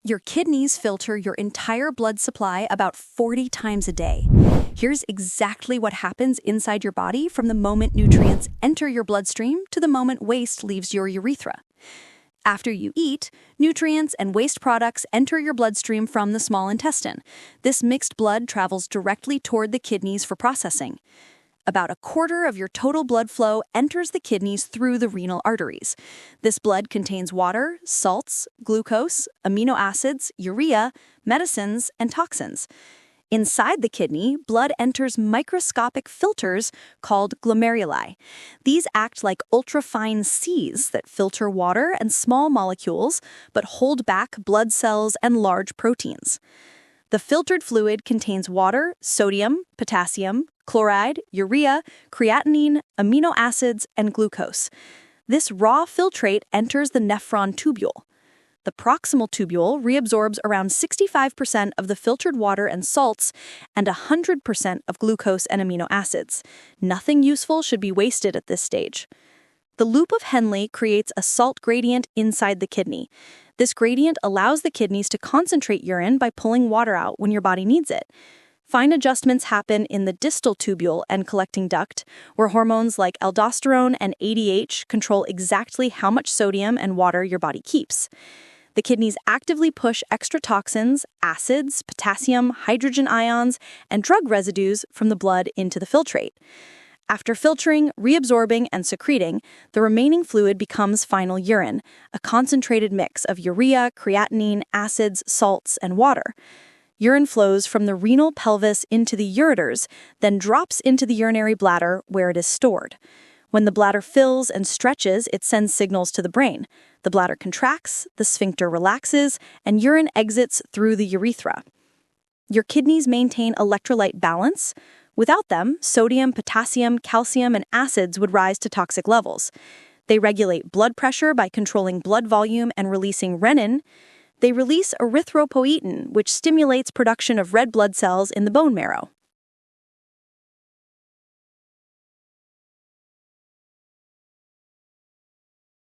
Your kidneys filter your entire blood supply about 40 times a day. Here's exactly what happens inside your body from the moment nutrients enter your bloodstream to the moment waste leaves your urethra. After you eat, nutrients and waste products enter your bloodstream from the small intestine. This mixed blood travels directly toward the kidneys for processing. About a quarter of your total blood flow enters the kidneys through the renal arteries. This blood contains water, salts, glucose, amino acids, urea, medicines, and toxins. Inside the kidney, blood enters microscopic filters called glomeruli. These act like ultrafine seas that filter water and small molecules, but hold back blood cells and large proteins. The filtered fluid contains water, sodium, potassium, chloride, urea, creatinine, amino acids, and glucose. This raw filtrate enters the nephron tubule. The proximal tubule reabsorbs around 65% of the filtered water and salts and 100% of glucose and amino acids. Nothing useful should be wasted at this stage. The loop of Henle creates a salt gradient inside the kidney. This gradient allows the kidneys to concentrate urine by pulling water out when your body needs it. Fine adjustments happen in the distal tubule and collecting duct, where hormones like aldosterone and ADH control exactly how much sodium and water your body keeps. The kidneys actively push extra toxins, acids, potassium, hydrogen ions, and drug residues from the blood into the filtrate. After filtering, reabsorbing, and secreting, the remaining fluid becomes final urine, a concentrated mix of urea, creatinine, acids, salts, and water. Urine flows from the renal pelvis into the ureters, then drops into the urinary bladder where it is stored. When the bladder fills and stretches, it sends signals to the brain. The bladder contracts, the sphincter relaxes, and urine exits through the urethra. Your kidneys maintain electrolyte balance. Without them, sodium, potassium, calcium, and acids would rise to toxic levels. They regulate blood pressure by controlling blood volume and releasing renin. They release erythropoietin, which stimulates production of red blood cells in the bone marrow.